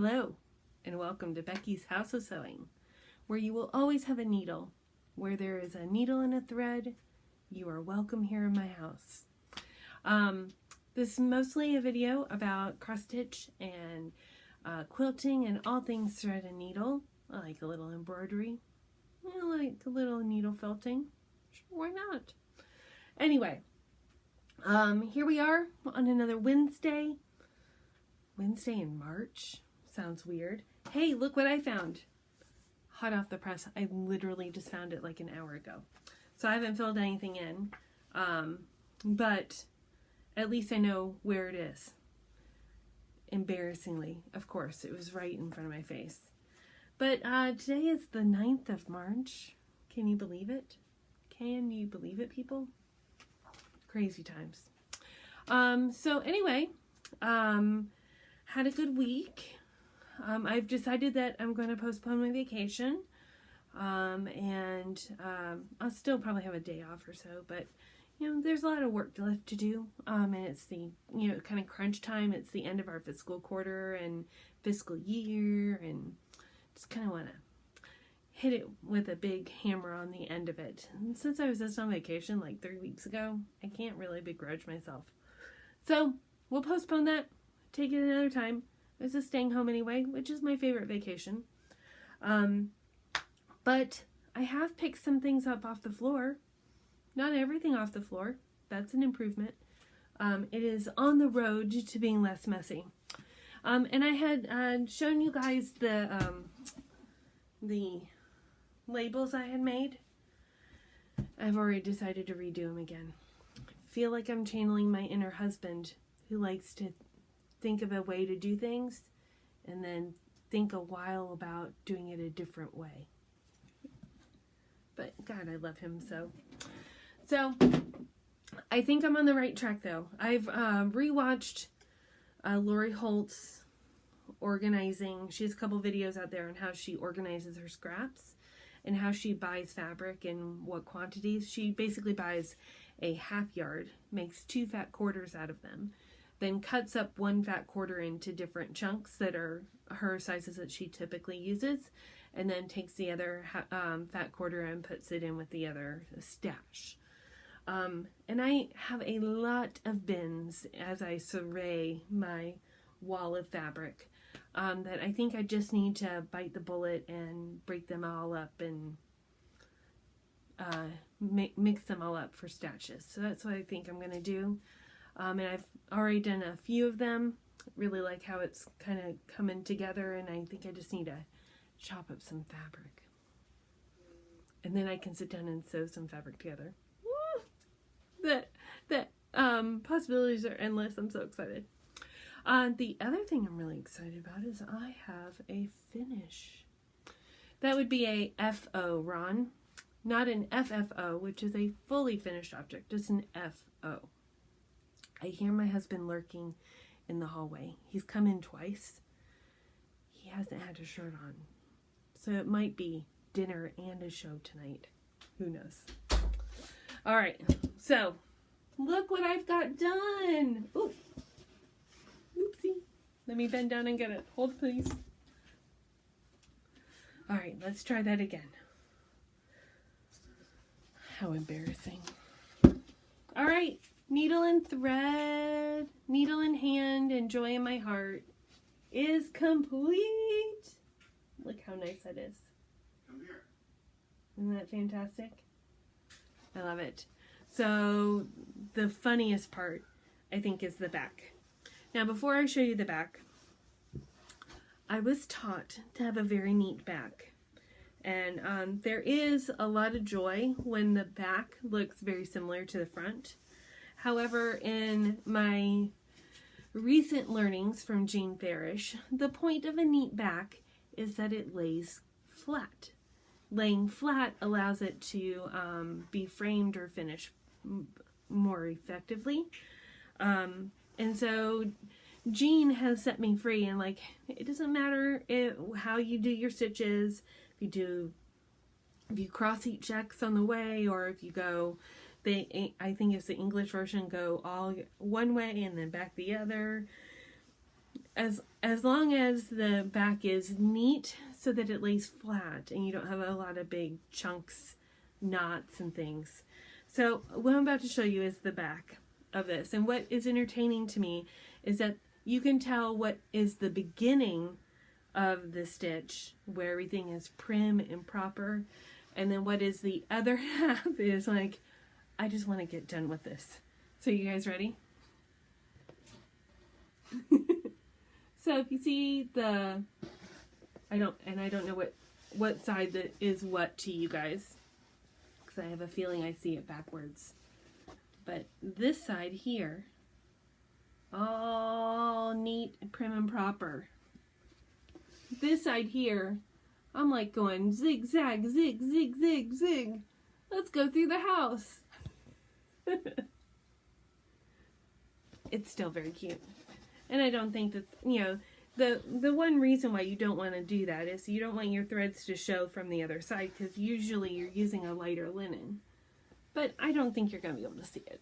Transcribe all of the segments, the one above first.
Hello, and welcome to Becky's House of Sewing, where you will always have a needle. Where there is a needle and a thread, you are welcome here in my house. This is mostly a video about cross stitch and quilting and all things thread and needle. I like a little embroidery. I like a little needle felting. Sure, why not? Anyway, here we are on another Wednesday. Wednesday in March. Sounds weird. Hey, look what I found. Hot off the press. I literally just found it like an hour ago. So I haven't filled anything in. But at least I know where it is. Embarrassingly, of course. It was right in front of my face. But today is the 9th of March. Can you believe it? Can you believe it, people? Crazy times. So anyway, had a good week. I've decided that I'm going to postpone my vacation. And I'll still probably have a day off or so, but there's a lot of work left to do. And it's the, kind of crunch time. It's the end of our fiscal quarter and fiscal year, and just kind of want to hit it with a big hammer on the end of it. And since I was just on vacation like 3 weeks ago, I can't really begrudge myself. So we'll postpone that, take it another time. I was just staying home anyway, which is my favorite vacation. But I have picked some things up off the floor. Not everything off the floor. That's an improvement. It is on the road to being less messy. And I had shown you guys the labels I had made. I've already decided to redo them again. I feel like I'm channeling my inner husband who likes to think of a way to do things and then think a while about doing it a different way. But God, I love him so. So I think I'm on the right track though. I've rewatched Lori Holt's organizing. She has a couple videos out there on how she organizes her scraps and how she buys fabric and what quantities. She basically buys a half yard, makes 2 fat quarters out of them, then cuts up 1 fat quarter into different chunks that are her sizes that she typically uses, and then takes the other fat quarter and puts it in with the other stash. And I have a lot of bins as I survey my wall of fabric that I think I just need to bite the bullet and break them all up and mix them all up for stashes. So that's what I think I'm going to do. And I've already done a few of them. Really like how it's kind of coming together, and I think I just need to chop up some fabric. And then I can sit down and sew some fabric together. Woo! The possibilities are endless. I'm so excited. The other thing I'm really excited about is I have a finish. That would be a FO, Ron. Not an FFO, which is a fully finished object. Just an FO. I hear my husband lurking in the hallway. He's come in twice. He hasn't had a shirt on. So it might be dinner and a show tonight. Who knows? All right. So look what I've got done. Ooh. Oopsie. Let me bend down and get it. Hold, please. All right. Let's try that again. How embarrassing. All right. Needle and thread, needle in hand, and joy in my heart is complete. Look how nice that is. Come here. Isn't that fantastic? I love it. So the funniest part, I think, is the back. Now, before I show you the back, I was taught to have a very neat back. And there is a lot of joy when the back looks very similar to the front. However, in my recent learnings from Jean Farish, the point of a neat back is that it lays flat. Laying flat allows it to be framed or finished more effectively. And so Jean has set me free, and it doesn't matter how you do your stitches, if you cross each X on the way, or if you go I think it's the English version, go all one way and then back the other. as long as the back is neat so that it lays flat and you don't have a lot of big chunks, knots and things. So what I'm about to show you is the back of this. And what is entertaining to me is that you can tell what is the beginning of the stitch, where everything is prim and proper, and then what is the other half is like, I just want to get done with this. So you guys ready? So if you see the, I don't know what side that is what to you guys, because I have a feeling I see it backwards. But this side here, all neat, prim and proper. This side here, I'm like going zigzag, zig, zig, zig, zig. Let's go through the house. It's still very cute. And I don't think that, you know, the one reason why you don't want to do that is you don't want your threads to show from the other side, because usually you're using a lighter linen. But I don't think you're going to be able to see it.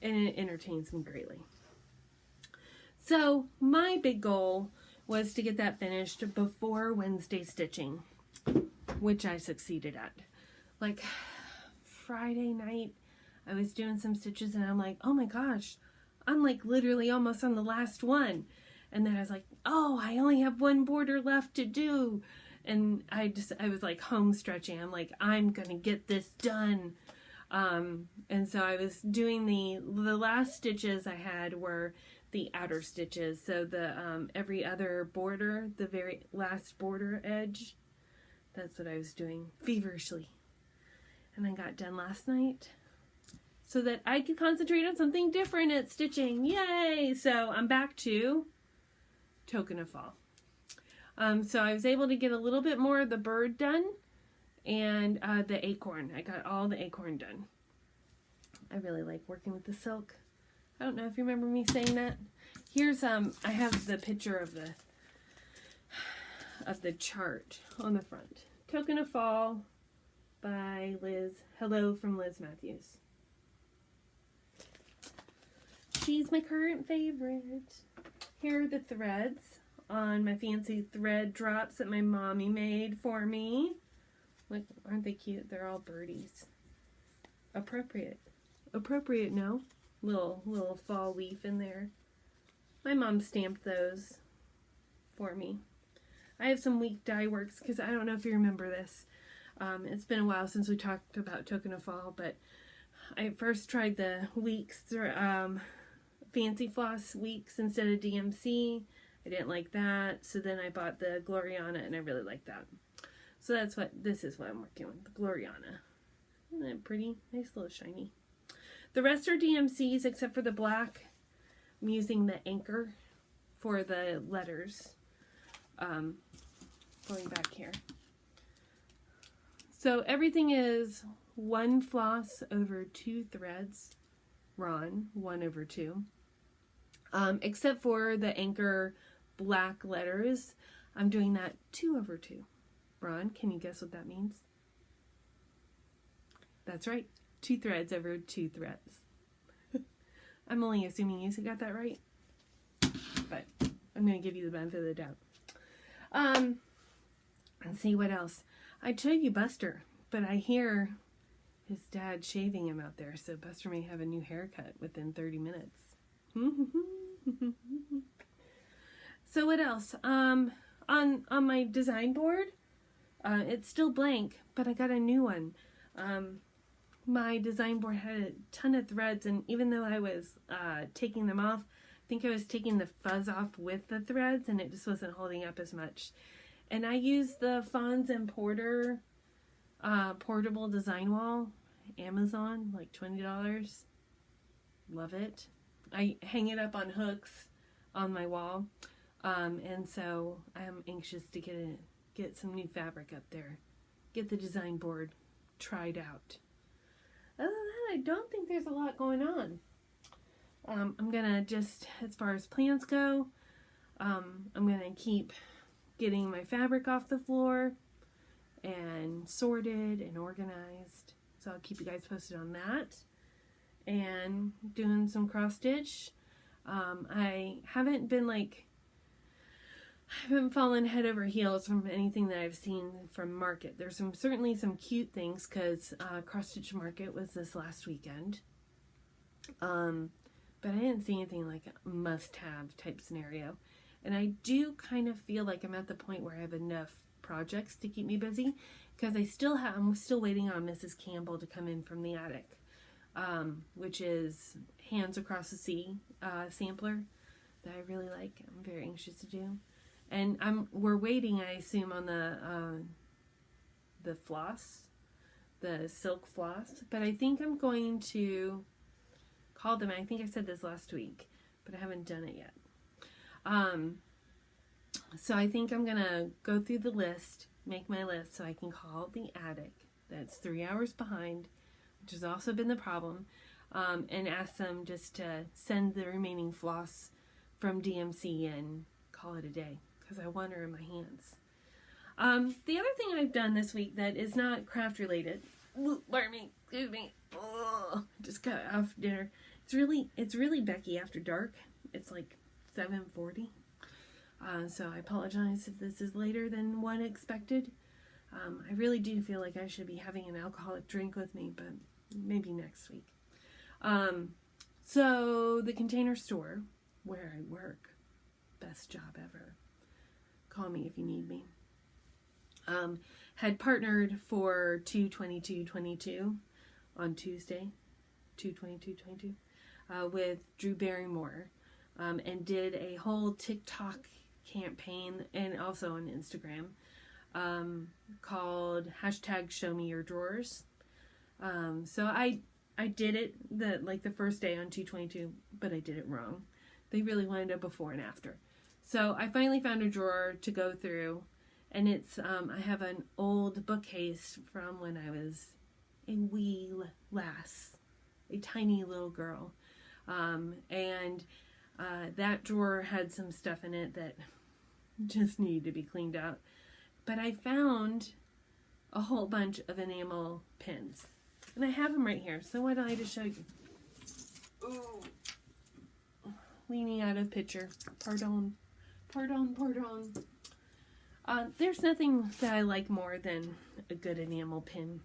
And it entertains me greatly. So my big goal was to get that finished before Wednesday stitching, which I succeeded at. Like Friday night, I was doing some stitches and I'm like, oh my gosh, I'm like literally almost on the last one. And then I was like, oh, I only have one border left to do. And I was like home stretching. I'm like, I'm going to get this done. And so I was doing the last stitches I had were the outer stitches. So the every other border, the very last border edge, that's what I was doing feverishly. And I got done last night so that I could concentrate on something different at stitching. Yay! So I'm back to Token of Fall. So I was able to get a little bit more of the bird done and the acorn. I got all the acorn done. I really like working with the silk. I don't know if you remember me saying that. Here's I have the picture of the chart on the front. Token of Fall by Liz. Hello from Liz Matthews. She's my current favorite. Here are the threads on my fancy thread drops that my mommy made for me. Look, aren't they cute? They're all birdies. Appropriate. Appropriate, no? Little fall leaf in there. My mom stamped those for me. I have some weak dye works because I don't know if you remember this. It's been a while since we talked about Token of Fall, but I first tried the weeks, Fancy Floss weeks instead of DMC. I didn't like that, so then I bought the Gloriana and I really like that. So this is what I'm working with, the Gloriana. Isn't that pretty? Nice little shiny. The rest are DMCs except for the black. I'm using the anchor for the letters. Going back here. So everything is 1 floss over 2 threads. Ron, 1/2. Except for the anchor black letters, I'm doing that 2/2. Ron, can you guess what that means? That's right, 2 threads over 2 threads. I'm only assuming you got that right, but I'm going to give you the benefit of the doubt. Let's see what else. I'd show you Buster, but I hear his dad shaving him out there, so Buster may have a new haircut within 30 minutes. So what else? On my design board, it's still blank, but I got a new one. My design board had a ton of threads, and even though I was taking them off, I think I was taking the fuzz off with the threads, and it just wasn't holding up as much. And I used the Fons and Porter portable design wall, Amazon, like $20. Love it. I hang it up on hooks on my wall, and so I'm anxious to get some new fabric up there, get the design board tried out. Other than that, I don't think there's a lot going on. I'm gonna just, as far as plans go, I'm gonna keep getting my fabric off the floor and sorted and organized. So I'll keep you guys posted on that. And doing some cross stitch. I haven't been like, I haven't fallen head over heels from anything that I've seen from Market. There's certainly some cute things because Cross Stitch Market was this last weekend. But I didn't see anything like a must-have type scenario. And I do kind of feel like I'm at the point where I have enough projects to keep me busy because I'm still waiting on Mrs. Campbell to come in from the attic, which is Hands Across the Sea sampler that I really like. I'm very anxious to do. And we're waiting, I assume, on the floss, the silk floss. But I think I'm going to call them. I think I said this last week, but I haven't done it yet. So I think I'm gonna go through the list, make my list, so I can call the attic that's 3 hours behind, which has also been the problem, and ask them just to send the remaining floss from DMC and call it a day. Because I want her in my hands. The other thing I've done this week that is not craft related, pardon me, excuse me, just got off dinner. It's really Becky after dark. It's like 7:40. So I apologize if this is later than what expected. I really do feel like I should be having an alcoholic drink with me, but maybe next week. So the Container Store where I work, best job ever. Call me if you need me. Had partnered for 2/22/22 on Tuesday, 2/22/22, with Drew Barrymore, and did a whole TikTok campaign and also on Instagram called #ShowMeYourDrawers. So I did it the first day on 2/22, but I did it wrong. They really wanted a before and after. So I finally found a drawer to go through, and it's I have an old bookcase from when I was a wee lass, a tiny little girl, and that drawer had some stuff in it that just needed to be cleaned out. But I found a whole bunch of enamel pins, and I have them right here. So why don't I just show you? Ooh. Leaning out of picture. Pardon. There's nothing that I like more than a good enamel pin.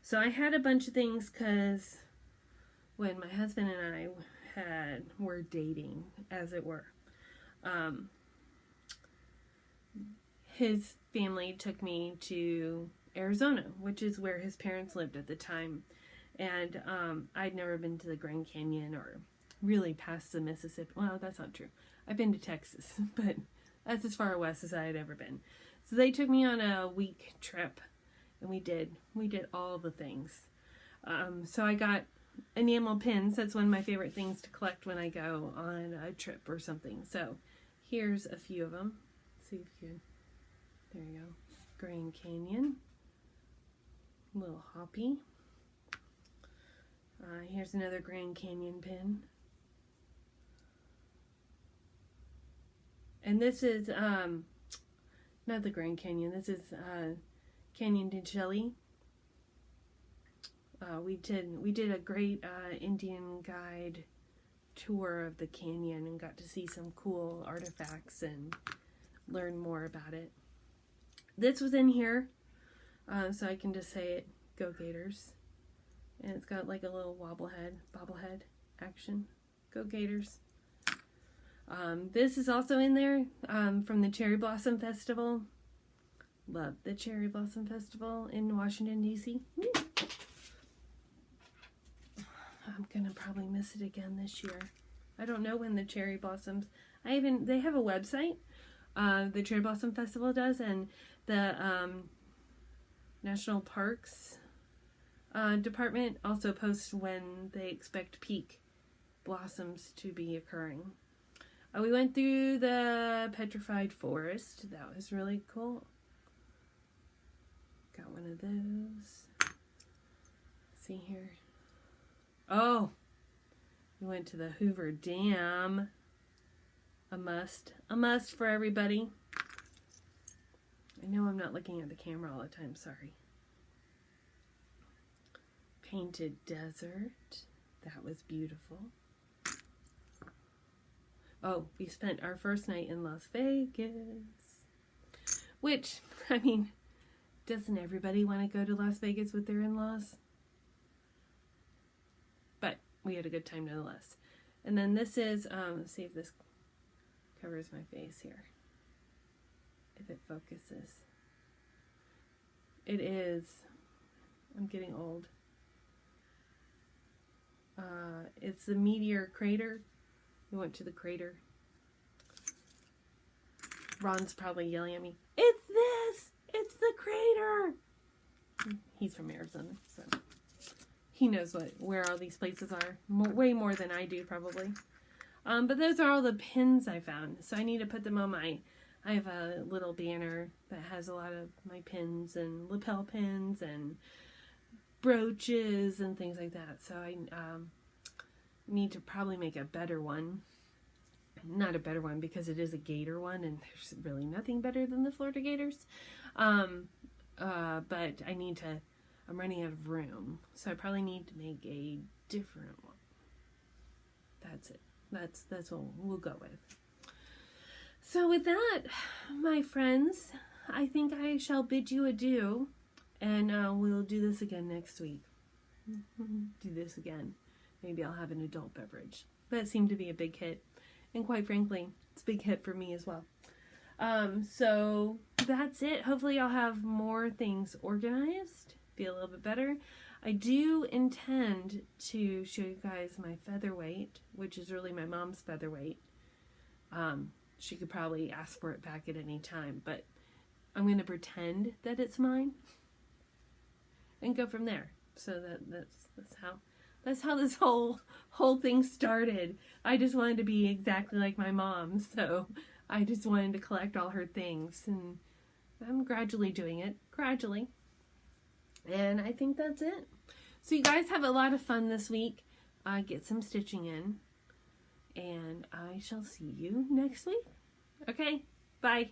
So I had a bunch of things because when my husband and I were dating, as it were, his family took me to Arizona, which is where his parents lived at the time. And I'd never been to the Grand Canyon or really past the Mississippi. Well, that's not true. I've been to Texas, but that's as far west as I had ever been. So they took me on a week trip, and we did all the things. So I got enamel pins. That's one of my favorite things to collect when I go on a trip or something. So here's a few of them. Let's see if you can. There you go. Grand Canyon. Little Hoppy. Here's another Grand Canyon pin. And this is, not the Grand Canyon, this is Canyon de Chelly. We did a great Indian guide tour of the canyon and got to see some cool artifacts and learn more about it. This was in here, so I can just say it, Go Gators. And it's got like a little bobblehead action. Go Gators. This is also in there from the Cherry Blossom Festival. Love the Cherry Blossom Festival in Washington, D.C. I'm gonna probably miss it again this year. I don't know when the cherry blossoms. They have a website. The Cherry Blossom Festival does, and the National Parks Department also posts when they expect peak blossoms to be occurring. We went through the Petrified Forest. That was really cool. Got one of those. Let's see here. Oh, we went to the Hoover Dam. A must for everybody. I know I'm not looking at the camera all the time, sorry. Painted Desert. That was beautiful. Oh, we spent our first night in Las Vegas. Which, I mean, doesn't everybody want to go to Las Vegas with their in-laws? But we had a good time nonetheless. And then this is, let's see if this covers my face here. If it focuses. It is. I'm getting old. It's the meteor crater. We went to the crater. Ron's probably yelling at me. It's this! It's the crater! He's from Arizona, so he knows where all these places are. Way more than I do, probably. But those are all the pins I found. So I need to put them on my... I have a little banner that has a lot of my pins and lapel pins and brooches and things like that. So I need to probably make a better one. Not a better one because it is a gator one and there's really nothing better than the Florida Gators. But I need to, I'm running out of room. So I probably need to make a different one. That's it. That's what we'll go with. So with that, my friends, I think I shall bid you adieu. And we'll do this again next week. Do this again. Maybe I'll have an adult beverage. That seemed to be a big hit. And quite frankly, it's a big hit for me as well. So that's it. Hopefully I'll have more things organized. Feel a little bit better. I do intend to show you guys my featherweight, which is really my mom's featherweight. She could probably ask for it back at any time, but I'm going to pretend that it's mine and go from there. So that's how this whole thing started. I just wanted to be exactly like my mom, so I just wanted to collect all her things, and I'm gradually doing it, gradually. And I think that's it. So you guys have a lot of fun this week. Get some stitching in, and I shall see you next week. Okay, bye.